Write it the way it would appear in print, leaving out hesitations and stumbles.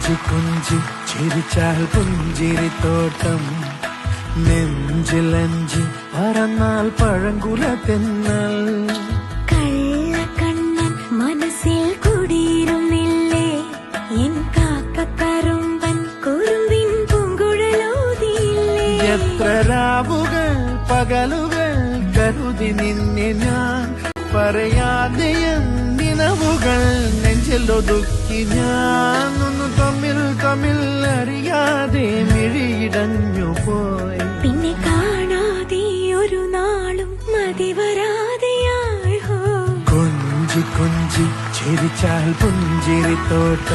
കൊഞ്ചി കൊഞ്ചി ചിരിച്ചാൽ പുഞ്ചിരിത്തോട്ടം നെഞ്ചിലഞ്ചി പറന്നാൽ പഴങ്കുല തെന്നൽ കള്ളക്കണ്ണൻ മനസ്സിൽ കുടിയിരുന്നില്ലേ എൻ കാക്കക്കറുമ്പൻ കുറുമ്പിൻ പൂങ്കുഴലോതിയില്ലേ എത്ര രാവുകൾ പകലുകൾ കരുതി നിന്നെ ഞാൻ പറയാതെ നിലവുകൾ നെഞ്ചിലൊതുക്കി ഞാൻ ഒന്ന് തമ്മിൽ തമ്മിൽ അറിയാതെ മിഴിയിടഞ്ഞു പോയി പിന്നെ കാണാതെ ഒരു നാളും മതി വരാതെയായി കൊഞ്ചി കൊഞ്ചി ചിരിച്ചാൽ പുഞ്ചിരിത്തോട്ടം